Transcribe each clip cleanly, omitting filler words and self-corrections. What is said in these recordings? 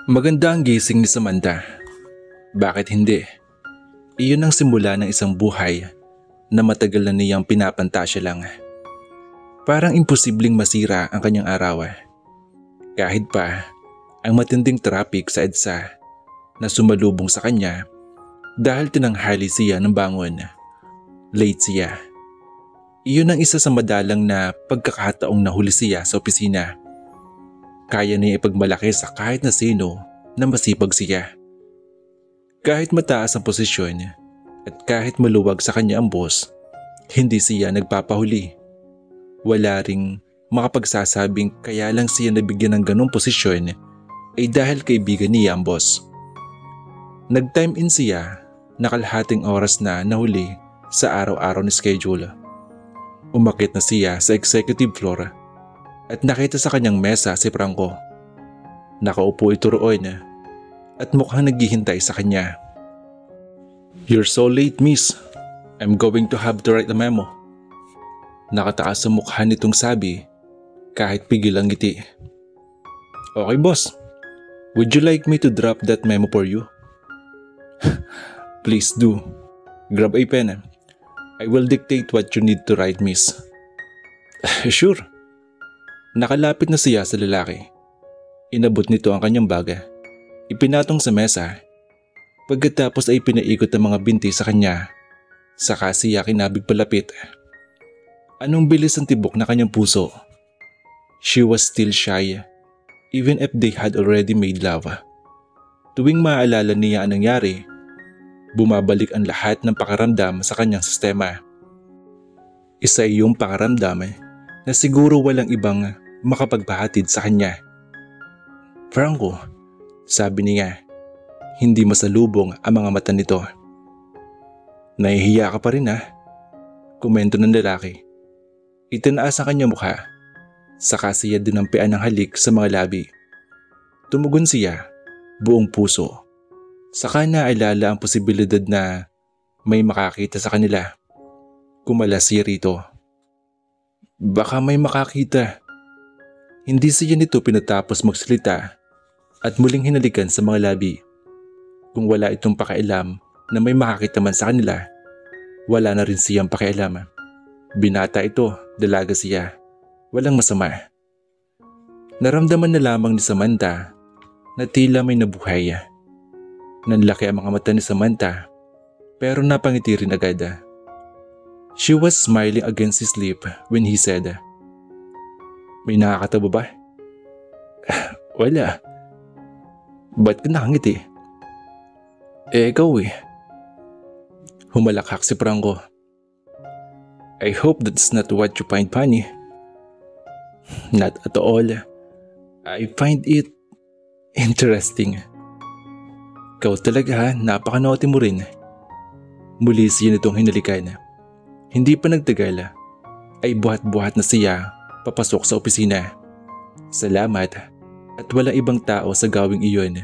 Maganda ang gising ni Samantha. Bakit hindi? Iyon ang simula ng isang buhay na matagal na niyang pinapantasya lang. Parang imposibleng masira ang kanyang araw. Kahit pa ang matinding traffic sa EDSA na sumalubong sa kanya dahil tinanghali siya ng bangon. Late siya. Iyon ang isa sa madalang na pagkakataong nahuli siya sa opisina. Kaya niya ipagmalaki sa kahit na sino na masipag siya. Kahit mataas ang posisyon at kahit maluwag sa kanya ang boss, hindi siya nagpapahuli. Wala ring makapagsasabing kaya lang siya nabigyan ng ganong posisyon ay dahil kaibigan niya ang boss. Nag-time in siya na kalahating oras na nahuli sa araw-araw ni schedule. Umakyat na siya sa executive floor at nakita sa kanyang mesa si Franco. Nakaupo ito roon at mukhang naghihintay sa kanya. "You're so late, miss. I'm going to have to write a memo." Nakataas sa mukha nitong sabi kahit pigil ang ngiti. "Okay, boss. Would you like me to drop that memo for you?" "Please do. Grab a pen. I will dictate what you need to write, miss." "Sure." Nakalapit na siya sa lalaki. Inabot nito ang kanyang baga. Ipinatong sa mesa. Pagkatapos ay pinaikot ang mga binti sa kanya. Saka siya kinabig palapit. Anong bilis ang tibok na kanyang puso. She was still shy, even if they had already made love. Tuwing maaalala niya ang nangyari, bumabalik ang lahat ng pakiramdam sa kanyang sistema. Isa iyong pakiramdam na siguro walang ibang makapagpahatid sa kanya. "Franco," sabi niya, hindi masalubong ang mga mata nito. "Nahihiya ka pa rin, ha?" Komento ng lalaki. Itinaas ang kanyang mukha, saka siya dinampian ng halik sa mga labi. Tumugon siya, buong puso. Saka naalala ang posibilidad na may makakita sa kanila. Kumalas siya rito. Baka may makakita. Hindi siya nito pinatapos magsalita at muling hinalikan sa mga labi. Kung wala itong pakialam na may makakita man sa kanila, wala na rin siyang pakialam. Binata ito, dalaga siya. Walang masama. Naramdaman na lamang ni Samantha na tila may nabuhay. Nanlaki ang mga mata ni Samantha pero napangiti rin agad. She was smiling against his lip when he said, "May nakakatabo ba?" "Wala." "Ba't ka nakangiti?" Ikaw eh." Humalakhak si Franco. "I hope that's not what you find funny." "Not at all. I find it interesting." "Ikaw talaga ha, napaka-naughty mo rin." Muli siya nitong hinalikan. Hindi pa nagtagal ay buhat-buhat na siya papasok sa opisina. Salamat at walang ibang tao sa gawing iyon.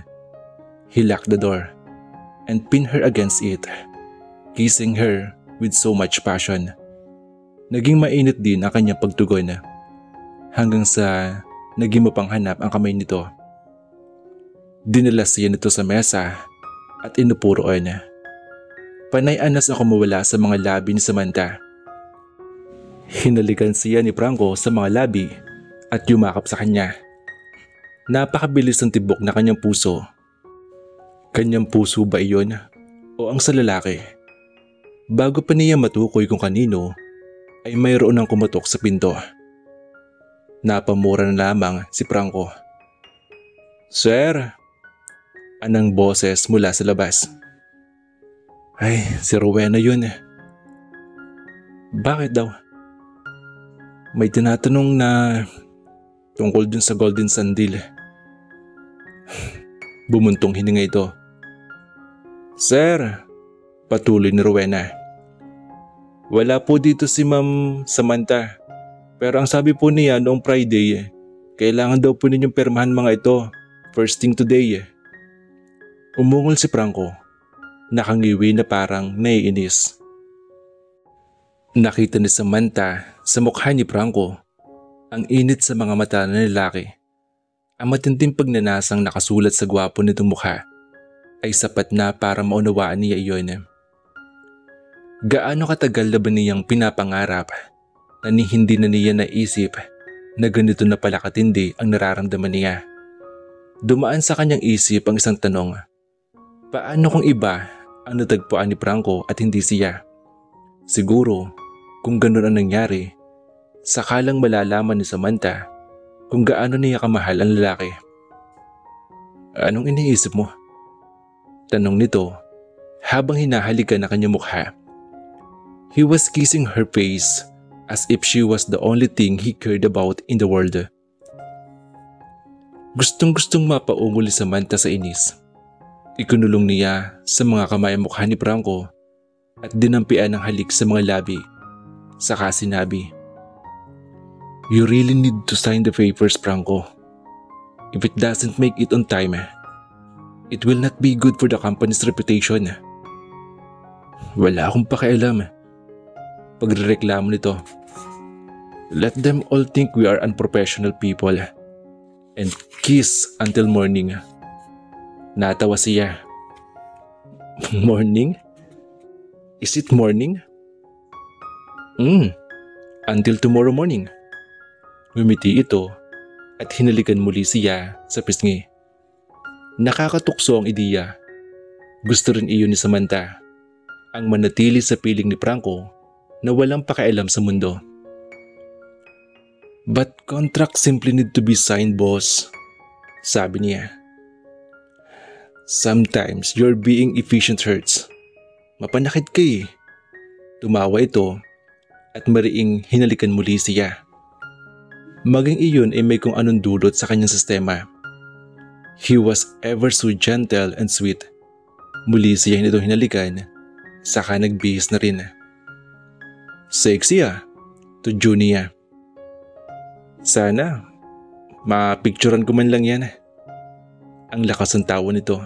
He locked the door and pinned her against it, kissing her with so much passion. Naging mainit din ang kanyang pagtugon hanggang sa naging mapanghanap ang kamay nito. Dinala siya nito sa mesa at inupuroon. Panay-anas ako mawala sa mga labi ni Samantha. Hinalikan siya ni Franco sa mga labi at yumakap sa kanya. Napakabilis ng tibok na kanyang puso. Kanyang puso ba iyon o ang sa lalaki? Bago pa niya matukoy kung kanino, ay mayroon ang kumatok sa pinto. Napamura na lamang si Franco. "Sir!" Anang boses mula sa labas. "Ay, si Rowena yun." "Bakit daw?" "May tinatanong na tungkol dun sa Golden Sandil." Bumuntong hininga ito. "Sir," patuloy ni Rowena. "Wala po dito si Ma'am Samantha. Pero ang sabi po niya noong Friday, Kailangan daw po ninyong permahan mga ito. First thing today. Umungol si Franco. Nakangiwi na parang naiinis. Nakita ni Samantha sa mukha ni Franco ang init sa mga mata ng lalaki. Ang matinding pagnanasang nakasulat sa gwapo nitong mukha ay sapat na para maunawaan niya iyon. Gaano katagal na ba niyang pinapangarap na hindi na niya naisip na ganito na pala katindi ang nararamdaman niya. Dumaan sa kanyang isip ang isang tanong. Paano kung iba ang natagpuan ni Franco at hindi siya? Siguro kung ganun ang nangyari, sakalang malalaman ni Samantha kung gaano niya kamahal ang lalaki. Anong iniisip mo? Tanong nito habang hinahalikan ang kanyang mukha. He was kissing her face as if she was the only thing he cared about in the world. Gustong-gustong mapaungol ni Samantha sa inis. Ikunulong niya sa mga kamay ang mukha ni Franco at dinampian ng halik sa mga labi. Saka sinabi, "You really need to sign the papers, Franco. If it doesn't make it on time, it will not be good for the company's reputation." Wala akong pakialam. Pagrereklamo nito. Let them all think we are unprofessional people and kiss until morning. Natawa siya. Morning? Is it morning? Until tomorrow morning. Ngumiti ito at hinalikan muli siya sa pisngi. Nakakatukso ang ideya. Gusto rin iyon ni Samantha. Ang manatili sa piling ni Franco na walang pakialam sa mundo. But contracts simply need to be signed, boss. Sabi niya. Sometimes your being efficient hurts. Mapanakit ka eh. Tumawa ito at mariing hinalikan muli siya. Maging iyon ay may kung anong dulot sa kanyang sistema. He was ever so gentle and sweet. Muli siya nito hinalikan, saka nagbihis na rin. Sexy to Junia. Sana, mapicturan ko man lang yan. Ang lakas ng tawa nito.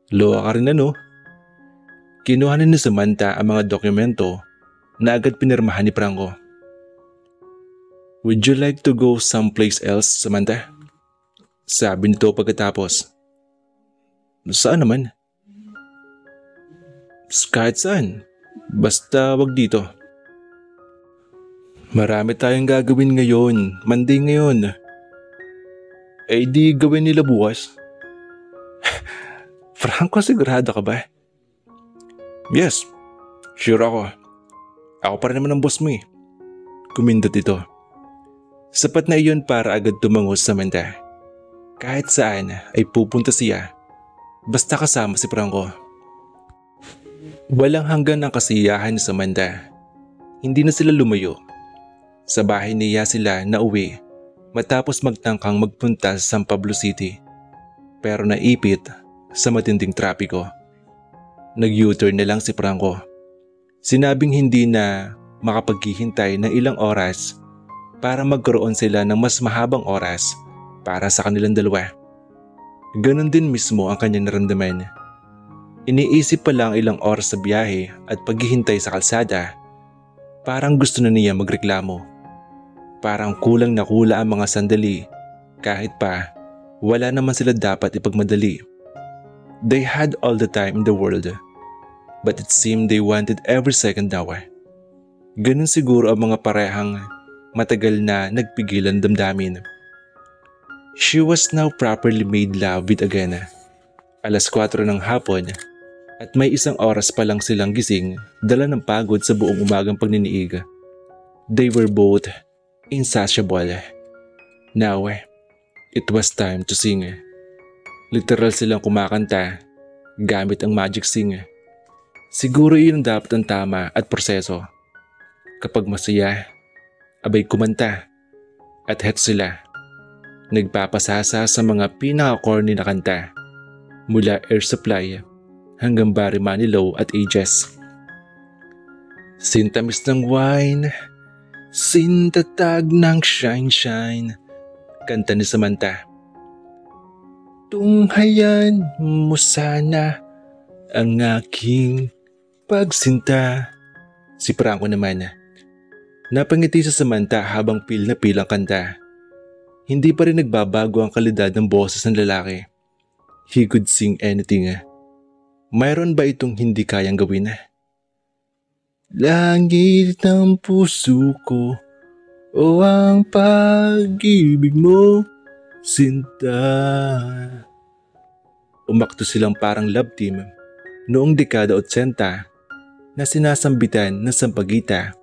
Loa ka rin ano? Kinuha ni Samantha ang mga dokumento na agad pinirmahan ni Franco. Would you like to go someplace else, Samantha? Sabi nito pagkatapos. Saan naman? Kahit saan. Basta wag dito. Marami tayong gagawin ngayon. Monday ngayon. Eh di gawin nila bukas. Franco, sigurado ka ba? Yes, sure ako. Ako pa rin naman ang boss mo eh. Kumindot ito. Sapat na iyon para agad tumango sa Samantha. Kahit saan ay pupunta siya. Basta kasama si Franco. Walang hanggan ang kasiyahan ni Samantha. Hindi na sila lumayo. Sa bahay niya sila nauwi matapos magtangkang magpunta sa San Pablo City. Pero naipit sa matinding trapiko. Nag-U-turn na lang si Franco. Sinabing hindi na makapaghihintay ng ilang oras para magkaroon sila ng mas mahabang oras para sa kanilang dalawa. Ganon din mismo ang kanyang naramdaman. Iniisip pa lang ilang oras sa biyahe at paghihintay sa kalsada, parang gusto na niya magreklamo. Parang kulang na kula ang mga sandali kahit pa wala naman sila dapat ipagmadali. They had all the time in the world, but it seemed they wanted every second now. Ganun siguro ang mga parehang matagal na nagpigilan damdamin. She was now properly made love with again. 4:00 ng hapon at may 1 oras pa lang silang gising, dala ng pagod sa buong umagang pagniniig. They were both insatiable. Now, it was time to sing. Literal silang kumakanta gamit ang magic sing. Siguro iyon dapat ang tama at proseso. Kapag masaya, abay kumanta at het sila. Nagpapasasa sa mga pinaka-corny na kanta mula Air Supply hanggang Barry Manilow at Ages. Sintamis ng wine, Sintatag ng shine-shine. Kanta ni Samantha. Tunghayan mo sana ang aking pagsinta. Si Franco naman. Napangiti sa Samantha habang pil na pil ang kanta. Hindi pa rin nagbabago ang kalidad ng boses ng lalaki. He could sing anything. Mayroon ba itong hindi kayang gawin? Langit ng puso ko o ang pag-ibig mo, sinta. Umakto silang parang love team noong dekada 80 na sinasambitan ng Sampaguita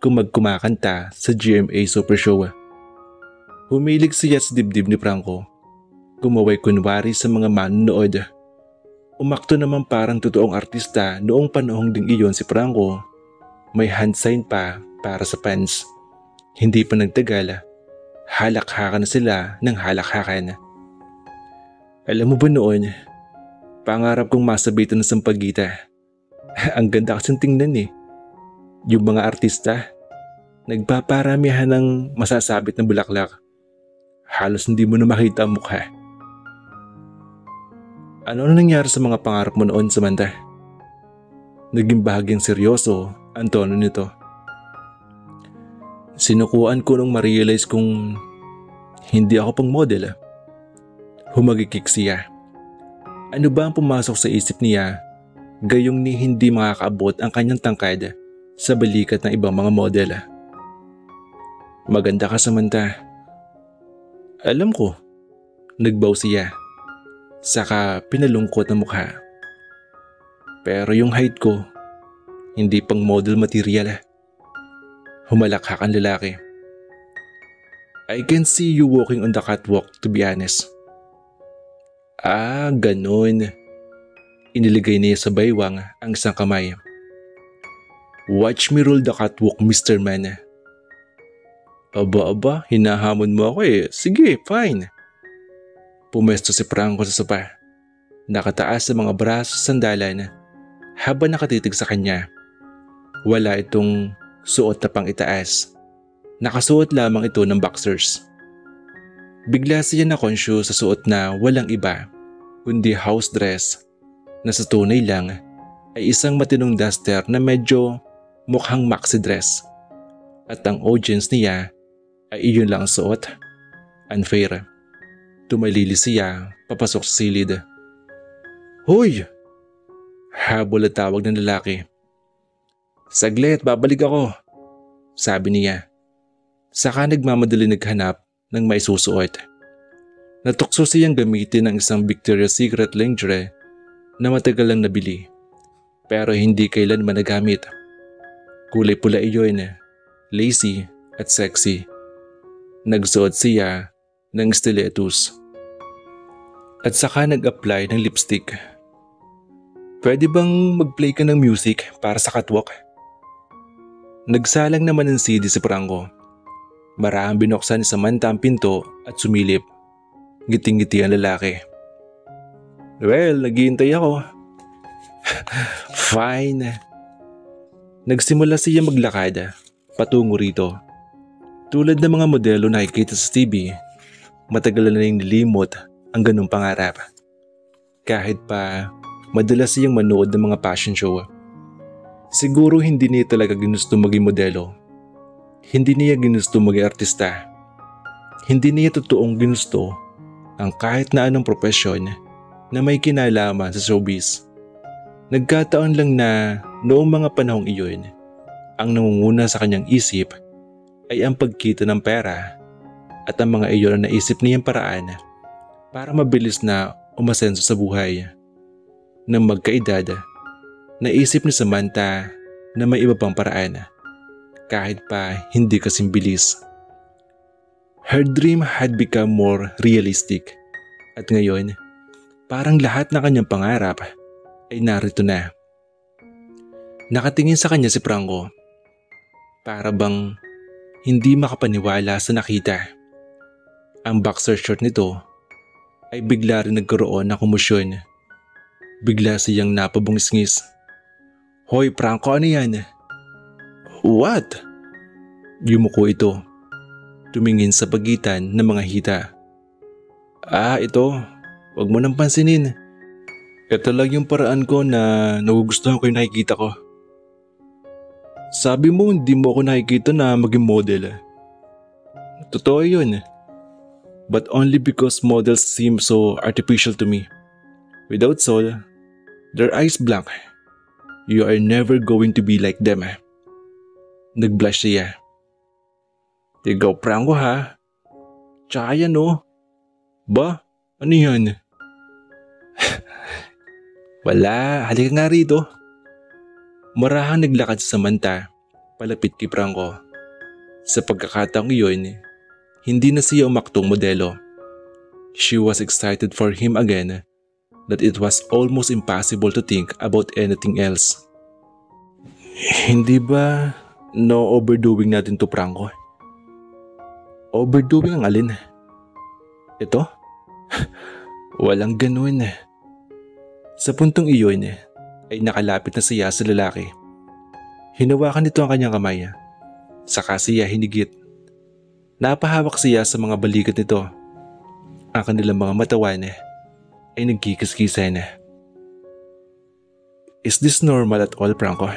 kung magkumakanta sa GMA Super Show. Humilig siya sa dibdib ni Franco. Kumaway kunwari sa mga manonood. Umakto naman parang totoong artista noong panahong ding iyon si Franco. May hand sign pa para sa fans. Hindi pa nagtagal, halakhakan na sila ng halakhakan. Alam mo ba noon, pangarap kong masabitan ng Sampaguita. Ang ganda kasing tingnan eh. Yung mga artista, nagpaparamihan ng masasabit ng bulaklak. Halos hindi mo na makita ang mukha. Ano nangyari sa mga pangarap mo noon, Samantha? Naging bahagyang seryoso ang tono nito. Sinukuan ko nung ma-realize kong hindi ako pang model. Humagikik siya. Ano ba ang pumasok sa isip niya gayong ni hindi makakaabot ang kanyang tangkad sa balikat ng ibang mga model? Maganda ka, Samantha. Alam ko, nagbaw siya. Saka pinalungkot na mukha. Pero yung height ko, hindi pang model material. Humalakhak ang lalaki. I can see you walking on the catwalk, to be honest. Ah, ganun. Iniligay niya sa baywang ang isang kamay. Watch me roll the catwalk, Mr. Man. Aba, hinahamon mo ako eh. Sige, fine. Pumesto si Franco sa sopa. Nakataas sa mga braso sa sandalan habang nakatitig sa kanya. Wala itong suot na pang itaas. Nakasuot lamang ito ng boxers. Bigla siya na-conscious sa suot na walang iba kundi house dress na sa tunay lang ay isang matinong duster na medyo mukhang maxi dress. At ang audience niya ay iyon lang ang suot. Unfair. Tumalili siya papasok sa silid. Hoy! Habol at tawag ng lalaki. Saglit, babalik ako, sabi niya. Saka nagmamadali naghanap ng may susuot. Natukso siyang gamitin ang isang Victoria's Secret lingerie na matagal lang nabili pero hindi kailanman nagamit. Kulay pula iyon, lacy at sexy. Nagsuot siya ng stilettos. At saka nag-apply ng lipstick. Pwede bang mag-play ka ng music para sa catwalk? Nagsalang naman ng CD si Franco. Marahang binuksan ni Samantha ang pinto at sumilip. Ngiting-ngiti ang lalaki. Well, naghihintay ako. Fine. Nagsimula siya maglakad patungo rito. Tulad ng mga modelo na nakikita sa TV, matagal na nang nilimot ang ganung pangarap. Kahit pa madalas siyang manood ng mga fashion show. Siguro hindi niya talaga ginusto maging modelo. Hindi niya ginusto maging artista. Hindi niya totoong ginusto ang kahit na anong propesyon na may kinalaman sa showbiz. Nagkataon lang na noong mga panahong iyon, ang nangunguna sa kanyang isip ay ang pagkita ng pera at ang mga iyon na naisip niyang paraan para mabilis na umasenso sa buhay. Nang magkaedad, naisip ni Samantha na may iba pang paraan kahit pa hindi kasing bilis. Her dream had become more realistic at ngayon parang lahat ng kanyang pangarap ay narito na. Nakatingin sa kanya si Franco. Para bang hindi makapaniwala sa nakita. Ang boxer short nito ay bigla rin nagkaroon ng komosyon. Bigla siyang napabungis-ngis. Hoy Franco, ano yan? What? Yumuko ito, tumingin sa pagitan ng mga hita. Ito. Huwag mo nang pansinin. Ito lang yung paraan ko na nagugustuhan ko yung nakikita ko. Sabi mo hindi mo ako nakikita na maging model. Totoo yun. But only because models seem so artificial to me. Without soul, their eyes blank. You are never going to be like them. Nag-blush siya. Ikaw prango ha. Tsaka yan oh. Ba? Ano yan? Wala, halika nga rito. Marahang naglakad si Samantha palapit kay Franco. Sa pagkakataong iyon, hindi na siya umaktong modelo. She was excited for him again that it was almost impossible to think about anything else. Hindi ba no overdoing natin to Franco? Overdoing ang alin? Ito? Walang ganun. Sa puntong iyon ay nakalapit na siya sa lalaki. Hinawakan nito ang kanyang kamay. Saka siya hinigit. Napahawak siya sa mga balikat nito. Ang kanilang mga matawan ay nagkikiskisan. Is this normal at all, Franco?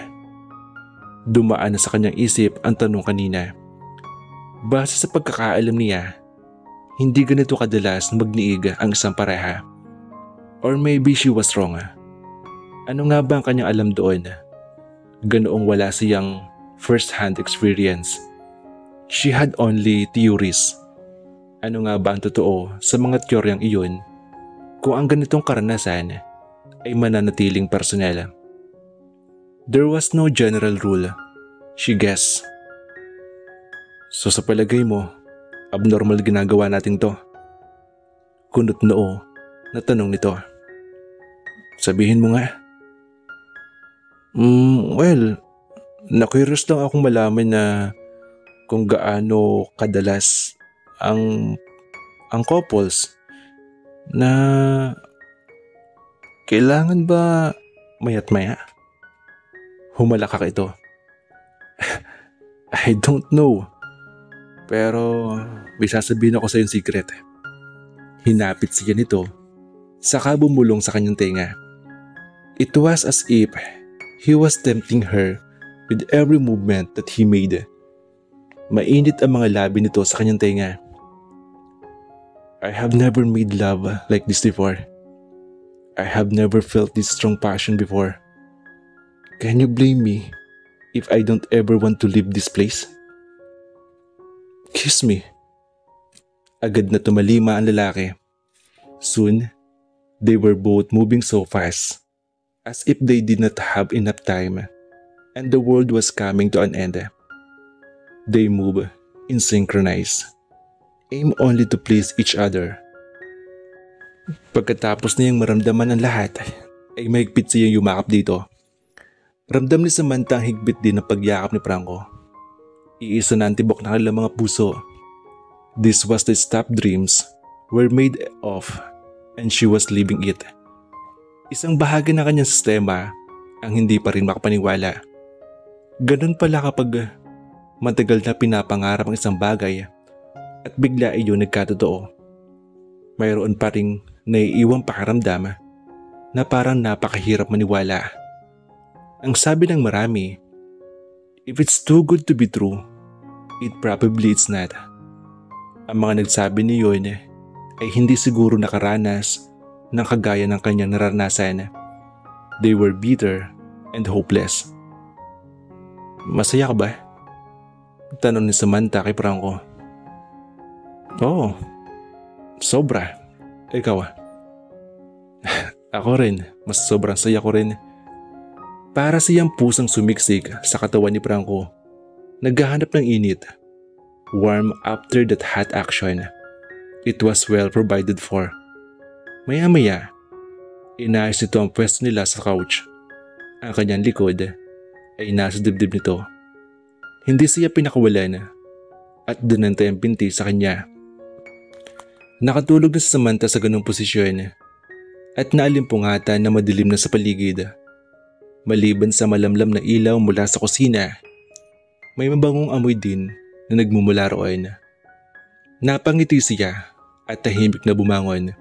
Dumaan na sa kanyang isip ang tanong kanina. Base sa pagkakaalam niya, hindi ganito kadalas magniig ang isang pareha. Or maybe she was wrong. Ano nga ba ang kanyang alam doon? Ganoong wala siyang first-hand experience. She had only theories. Ano nga ba ang totoo sa mga teoryang iyon kung ang ganitong karanasan ay mananatiling personal? There was no general rule, she guessed. So sa palagay mo, abnormal ginagawa natin to? Kunot noo na tanong nito. Sabihin mo nga. Well, na-curious lang akong malaman na kung gaano kadalas ang couples na kailangan ba mayat maya? Humalakak ito. I don't know. Pero may sasabihin ako sa yung secret. Hinapit siya nito, saka bumulong sa kanyang tenga. It was as if he was tempting her with every movement that he made. Mainit ang mga labi nito sa kanyang tenga. I have never made love like this before. I have never felt this strong passion before. Can you blame me if I don't ever want to leave this place? Kiss me. Agad na tumalima ang lalaki. Soon, they were both moving so fast, as if they did not have enough time, and the world was coming to an end. They move in synchronize, aim only to please each other. Pagkatapos niyang maramdaman ang lahat, ay mahigpit siyang yumakap dito. Ramdam ni Samantha ang higpit din ng pagyakap ni Franco. Iisa na ang tibok na kanilang mga puso. This was the stuff dreams were made of, and she was living it. Isang bahagi ng kanyang sistema ang hindi pa rin makapaniwala. Ganun pala kapag matagal na pinapangarap ang isang bagay at bigla iyon nagkatotoo. Mayroon pa ring naiiwang pakiramdam na parang napakahirap maniwala. Ang sabi ng marami, if it's too good to be true, it probably it's not. Ang mga nagsabi niyon ay hindi siguro nakaranas ng kagaya ng kanyang naranasan. They were bitter and hopeless. Masaya ka ba? Tanong ni Samantha kay Franco. Oo, sobra. Ikaw Ako rin, mas sobrang saya ko rin. Para siyang pusang sumiksik sa katawan ni Franco. Naghahanap ng init. Warm after that hot action. It was well provided for. Maya-maya, inayos nito ang pwesto nila sa couch. Ang kanyang likod ay nasa dibdib nito. Hindi siya pinakawalan at dinantay ang binti sa kanya. Nakatulog na si Samantha sa ganung posisyon at naalimpungatan na madilim na sa paligid. Maliban sa malamlam na ilaw mula sa kusina, may mabangong amoy din na nagmumula roon. Napangiti siya at tahimik na bumangon.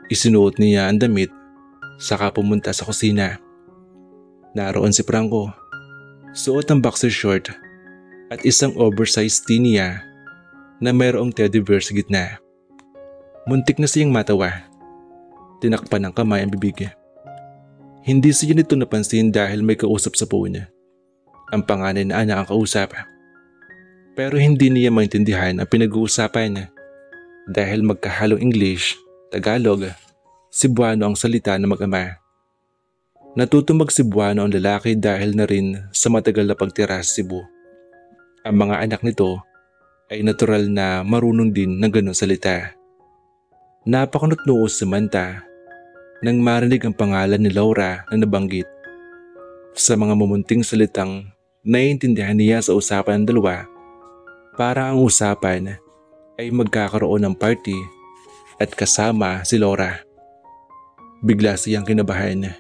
Isinuot niya ang damit, saka pumunta sa kusina. Naroon si Franco, suot ang boxer short at isang oversized tee niya na mayroong teddy bear sa gitna. Muntik na siyang matawa. Tinakpan ng kamay ang bibig. Hindi siya nito napansin dahil may kausap sa phone. Ang panganay na anak ang kausap. Pero hindi niya maintindihan ang pinag-uusapan dahil magkahalong English, Tagalog, Cebuano ang salita ng mag-ama. Natuto mag-Cebuano ang lalaki dahil na rin sa matagal na pagtira sa Cebu. Ang mga anak nito ay natural na marunong din ng ganong salita. Napakanot-noo si Samantha nang marinig ang pangalan ni Laura na nabanggit. Sa mga mumunting salitang naiintindihan niya sa usapan ng dalawa, para ang usapan ay magkakaroon ng party at kasama si Laura. Bigla siyang kinabahan.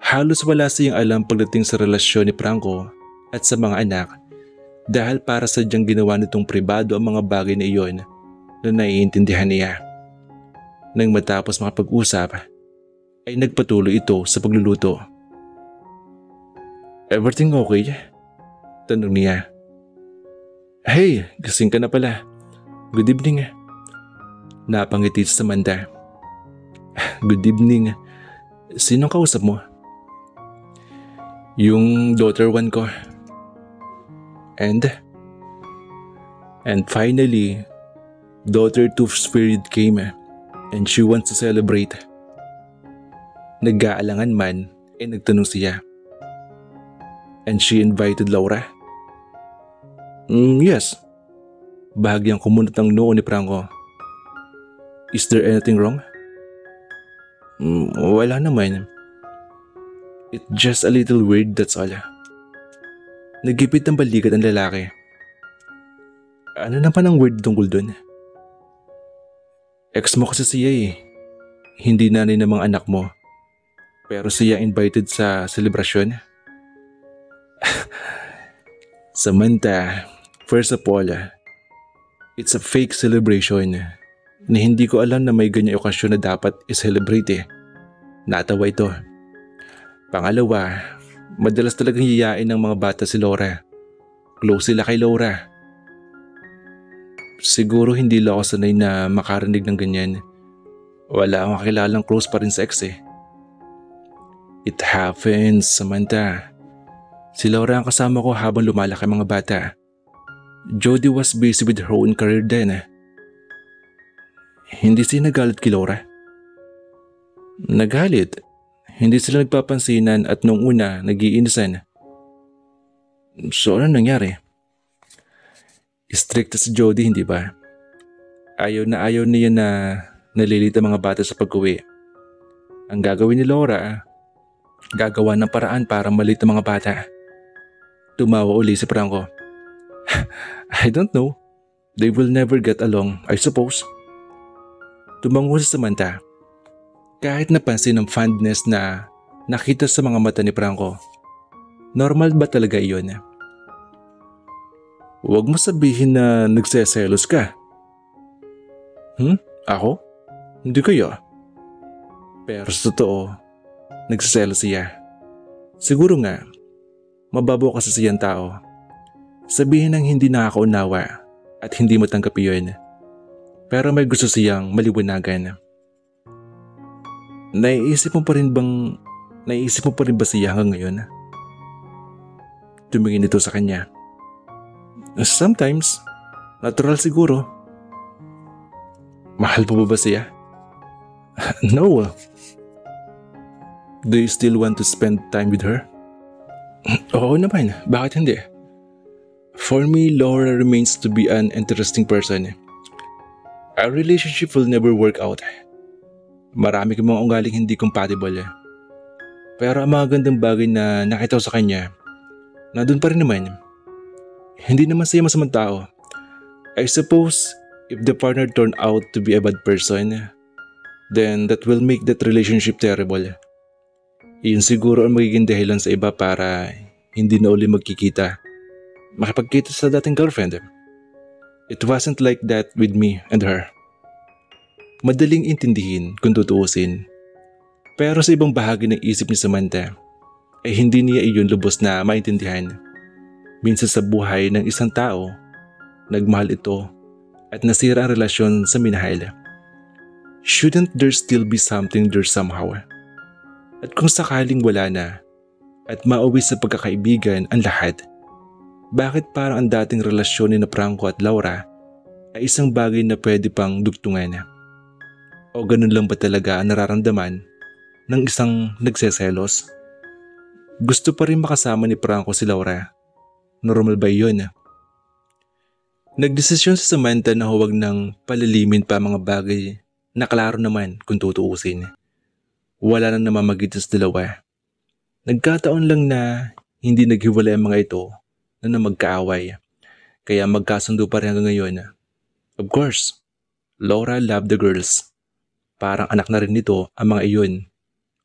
Halos wala siyang alam pagdating sa relasyon ni Franco at sa mga anak dahil para sadyang ginawa nitong pribado ang mga bagay na iyon na naiintindihan niya. Nang matapos makapag-usap, ay nagpatuloy ito sa pagluluto. "Everything okay?" tanong niya. "Hey, gising ka na pala. Good evening." Napangiti si Samantha. "Good evening. Sinong kausap mo?" "Yung daughter one ko." And finally, daughter two's period came and she wants to celebrate. Nag-aalangan man ay nagtanong siya. "And she invited Laura?" Yes." Bahagyang kumunot ang noo ni Franco. "Is there anything wrong?" Wala naman. It's just a little weird, that's all." Nagipit ng balikat ang lalaki. "Ano naman ang weird tungkol dun?" "Ex mo kasi siya eh. Hindi nanay ng mga anak mo. Pero siya invited sa selebrasyon." "Samantha, first of all, it's a fake celebration na hindi ko alam na may ganyang okasyon na dapat i-celebrate eh. Natawa ito. Pangalawa, madalas talagang yayain ng mga bata si Laura. Close sila kay Laura. Siguro hindi lang ako sanay na makarinig ng ganyan. Wala akong kakilalang close pa rin sa ex eh." "It happens, Samantha. Si Laura ang kasama ko habang lumalaki mga bata. Jody was busy with her own career then." "Hindi siya nagalit kay Laura?" "Nagalit. Hindi sila nagpapansinan at nung una nag-iinisan." "So ano nangyari?" "Strict si Jody, hindi ba? Ayaw niya na nalilita mga bata sa pag-uwi. Ang gagawin ni Laura, gagawa ng paraan para malita mga bata." Tumawa uli si Franco. "I don't know. They will never get along, I suppose." Tumango si Samantha. Kahit napansin ang fondness na nakita sa mga mata ni Franco. Normal ba talaga iyon? "Huwag mo sabihin na nagseselos ka." Ako? Hindi kaya. Pero sa totoo, nagseselos siya. Siguro nga, mababaw kasi siyang tao. Sabihin ng hindi nakakaunawa at hindi matanggap iyon. Pero may gusto siyang maliwanagan. Naiisip mo pa rin ba siya hanggang ngayon?" Tumingin ito sa kanya. "Sometimes. Natural siguro." "Mahal mo ba siya?" "No." "Do you still want to spend time with her?" "Oo naman, bakit hindi? For me, Laura remains to be an interesting person. Our relationship will never work out. Marami kang mga ugaling hindi compatible. Pero ang mga gandang bagay na nakita ko sa kanya, nandun pa rin naman. Hindi naman siya masamang tao. I suppose if the partner turned out to be a bad person, then that will make that relationship terrible. Iyon siguro ang magiging dahilan sa iba para hindi na uli magkikita. makipagkita sa dating girlfriend. It wasn't like that with me and her. Madaling intindihin kung tutuusin. Pero sa ibang bahagi ng isip ni Samantha ay hindi niya iyon lubos na maintindihan. Minsan sa buhay ng isang tao, nagmahal ito at nasira ang relasyon sa minahal. Shouldn't there still be something there somehow? At kung sakaling wala na at mauwi sa pagkakaibigan ang lahat, bakit parang ang dating relasyon ni Franco at Laura ay isang bagay na pwede pang dugtungan? O ganun lang ba talaga ang nararamdaman ng isang nagseselos? Gusto pa rin makasama ni Franco si Laura. Normal ba yun? Nagdesisyon si Samantha na huwag nang palilimin pa mga bagay na klaro naman kung tutuusin. Wala na namamagitan sa dalawa. Nagkataon lang na hindi naghiwalay ang mga ito na magkaaway, kaya magkasundo pa rin hanggang ngayon. Of course, Laura loved the girls. Parang anak na rin nito ang mga iyon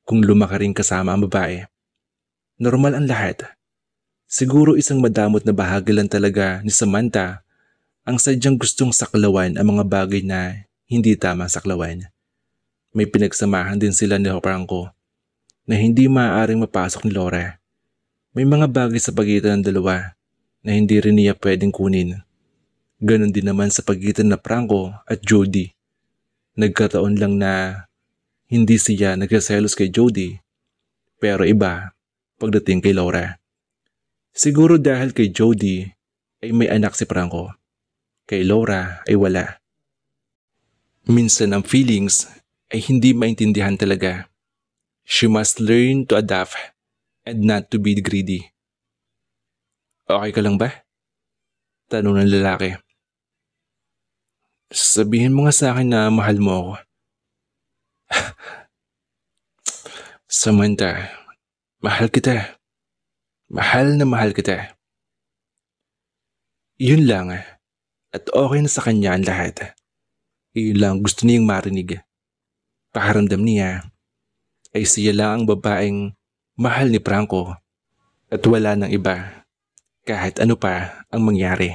kung lumaki rin kasama ang babae. Normal ang lahat. Siguro isang madamot na bahagi lang talaga ni Samantha ang sadyang gustong saklawan ang mga bagay na hindi tama saklawan. May pinagsamahan din sila ni Franco na hindi maaaring mapasok ni Laura. May mga bagay sa pagitan ng dalawa na hindi rin niya pwedeng kunin. Ganon din naman sa pagitan na Franco at Jody. Nagkataon lang na hindi siya nagsaselos kay Jody, pero iba pagdating kay Laura. Siguro dahil kay Jody ay may anak si Franco, kay Laura ay wala. Minsan ang feelings ay hindi maintindihan talaga. She must learn to adapt and not to be greedy. Okay ka lang ba? Tanong ng lalaki. Sabihin mo nga sa akin na mahal mo ako. Samantha, mahal kita. Mahal na mahal kita. Yun lang, at okay na sa kanya ang lahat. Yun lang gusto niyang marinig. Pakaramdam niya ay siya lang ang babaeng mahal ni Franco at wala nang iba kahit ano pa ang mangyari.